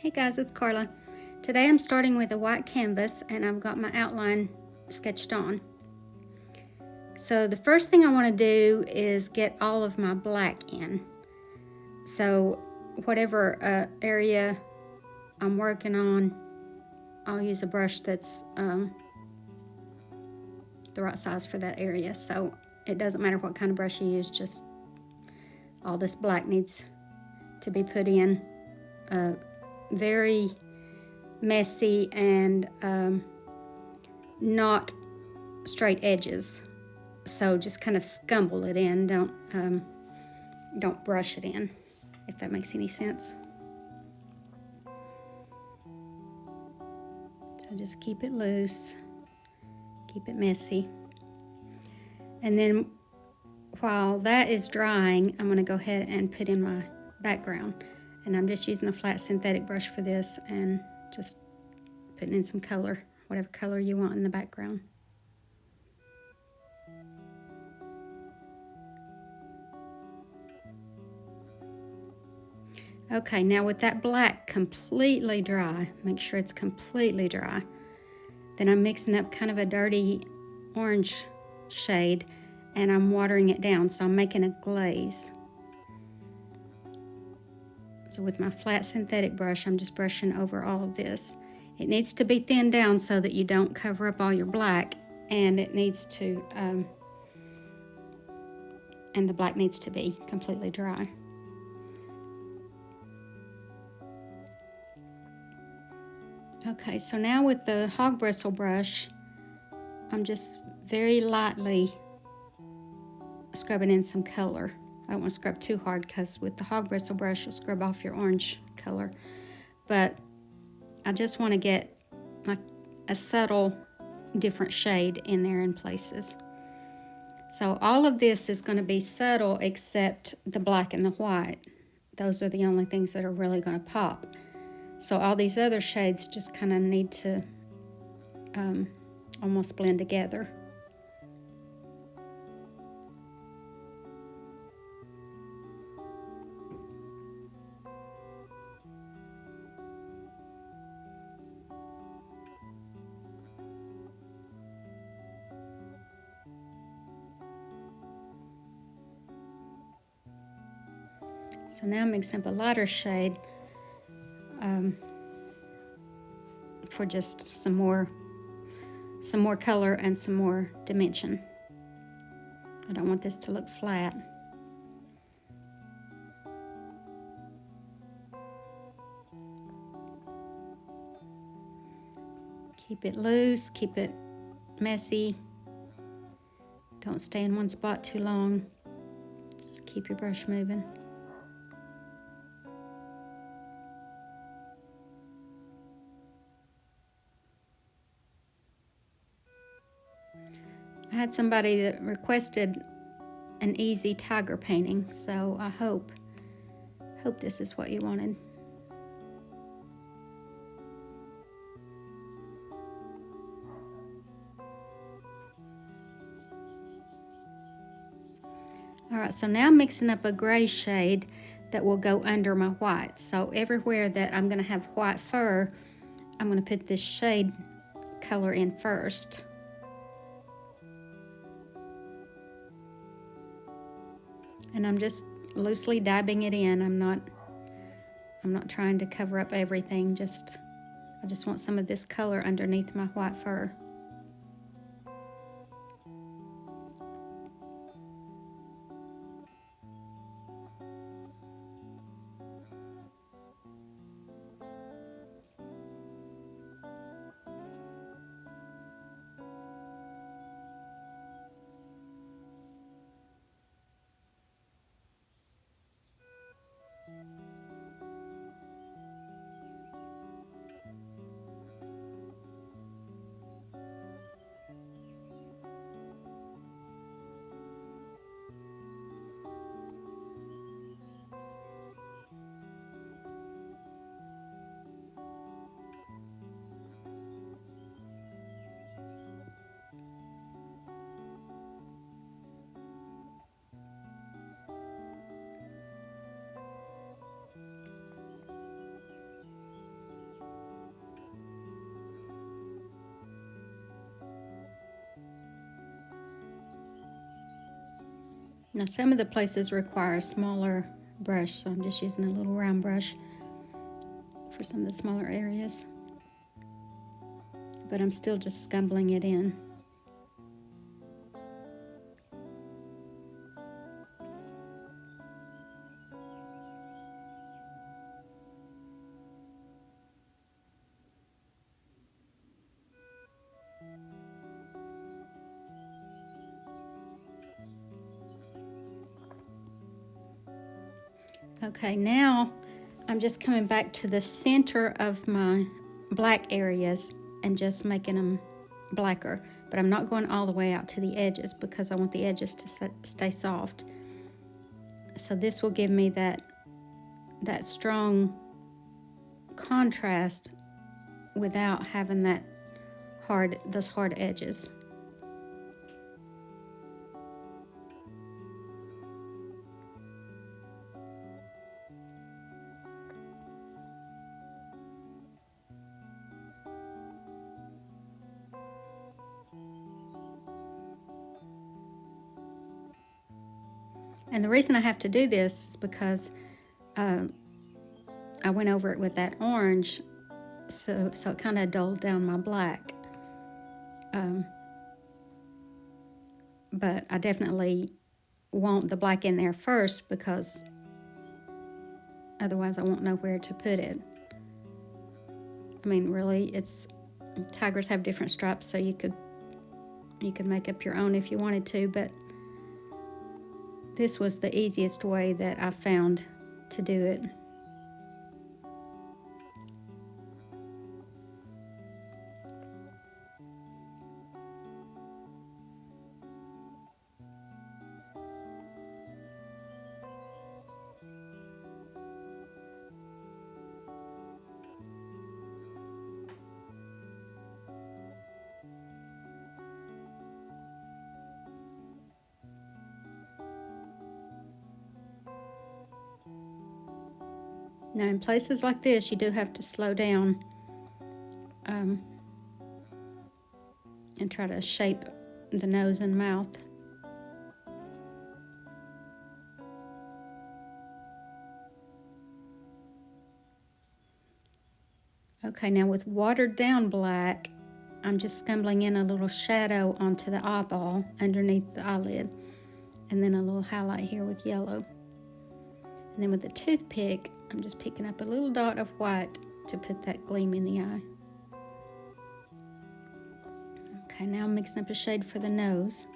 Hey guys, it's Carla. Today I'm starting with a white canvas and I've got my outline sketched on. So the first thing I want to do is get all of my black in. So whatever area I'm working on, I'll use a brush that's the right size for that area. So it doesn't matter what kind of brush you use, just all this black needs to be put in. Very messy and not straight edges, so just kind of scumble it in. Don't brush it in, if that makes any sense. So just keep it loose, keep it messy, and then while that is drying, I'm going to go ahead and put in my background. And I'm just using a flat synthetic brush for this and just putting in some color, whatever color you want in the background. Okay, now with that black completely dry, make sure it's completely dry, then I'm mixing up kind of a dirty orange shade and I'm watering it down, so I'm making a glaze. So with my flat synthetic brush, I'm just brushing over all of this. It needs to be thinned down so that you don't cover up all your black, and it needs to, and the black needs to be completely dry. Okay, so now with the hog bristle brush, I'm just very lightly scrubbing in some color. I don't want to scrub too hard because with the hog bristle brush you'll scrub off your orange color, but I just want to get like a subtle different shade in there in places. So all of this is going to be subtle except the black and the white. Those are the only things that are really going to pop. So all these other shades just kind of need to almost blend together. So now I'm mixing up a lighter shade for just some more color and some more dimension. I don't want this to look flat. Keep it loose, keep it messy. Don't stay in one spot too long. Just keep your brush moving. I had somebody that requested an easy tiger painting, so I hope this is what you wanted. All right, so now I'm mixing up a gray shade that will go under my white. So everywhere that I'm going to have white fur, I'm going to put this shade color in first. And I'm just loosely dabbing it in. I'm not trying to cover up everything. I just want some of this color underneath my white fur. Now some of the places require a smaller brush, so I'm just using a little round brush for some of the smaller areas. But I'm still just scumbling it in. Okay, now I'm just coming back to the center of my black areas and just making them blacker. But I'm not going all the way out to the edges because I want the edges to stay soft. So this will give me that strong contrast without having those hard edges. And the reason I have to do this is because I went over it with that orange, so it kind of dulled down my black. But I definitely want the black in there first because otherwise I won't know where to put it. I mean, really, tigers have different stripes, so you could make up your own if you wanted to, but this was the easiest way that I found to do it. Now in places like this, you do have to slow down and try to shape the nose and mouth. Okay, now with watered down black, I'm just scumbling in a little shadow onto the eyeball underneath the eyelid, and then a little highlight here with yellow. And then with the toothpick, I'm just picking up a little dot of white to put that gleam in the eye. Okay, now I'm mixing up a shade for the nose.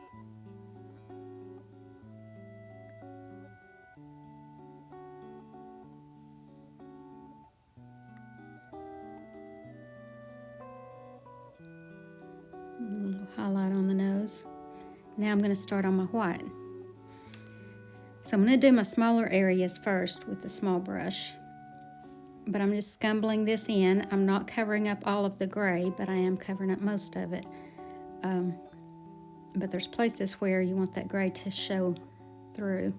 A little highlight on the nose. Now I'm going to start on my white. So I'm going to do my smaller areas first with the small brush. But I'm just scumbling this in. I'm not covering up all of the gray, but I am covering up most of it. But there's places where you want that gray to show through.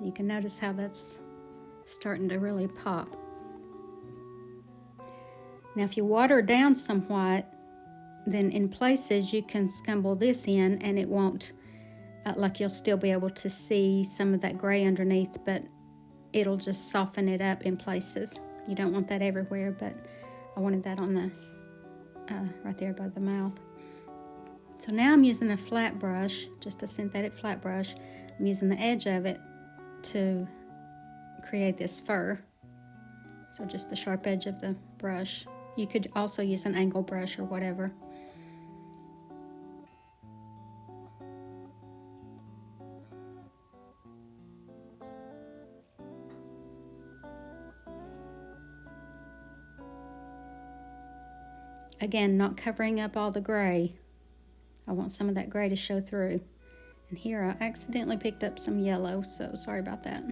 You can notice how that's starting to really pop. Now if you water down somewhat, then in places you can scumble this in and it won't, like you'll still be able to see some of that gray underneath, but it'll just soften it up in places. You don't want that everywhere, but I wanted that on the, right there above the mouth. So now I'm using a flat brush, just a synthetic flat brush. I'm using the edge of it to create this fur. So just the sharp edge of the brush. You could also use an angle brush or whatever. Again, not covering up all the gray. I want some of that gray to show through. And here I accidentally picked up some yellow, so sorry about that.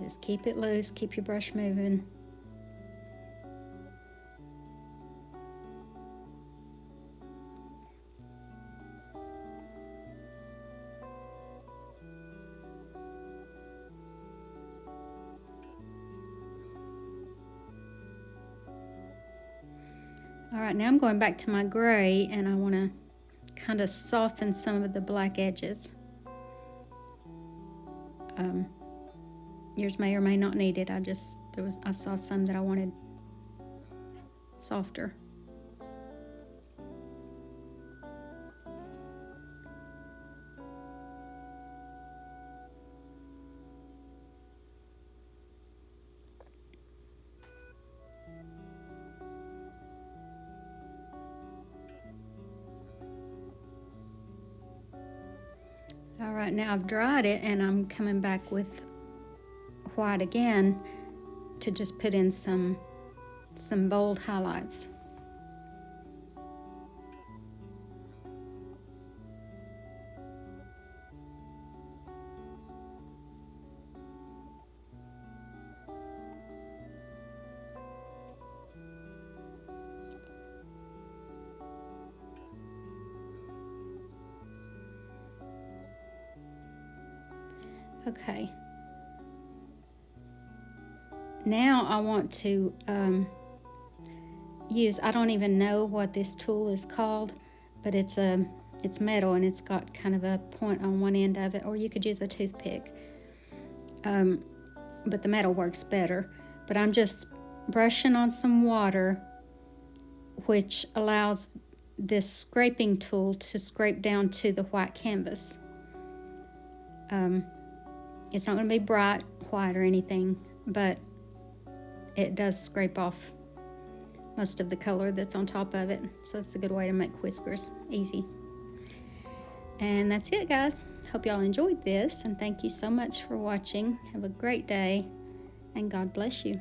Just keep it loose, keep your brush moving. All right, now I'm going back to my gray, and I want to kind of soften some of the black edges. Yours may or may not need it. I saw some that I wanted softer. All right, now I've dried it, and I'm coming back with white again to just put in some bold highlights. Okay. Now I want to use, I don't even know what this tool is called, but it's metal, and it's got kind of a point on one end of it, or you could use a toothpick. But the metal works better. But I'm just brushing on some water, which allows this scraping tool to scrape down to the white canvas. It's not going to be bright white or anything, but it does scrape off most of the color that's on top of it. So it's a good way to make whiskers easy. And that's it, guys. Hope y'all enjoyed this, and thank you so much for watching. Have a great day, and God bless you.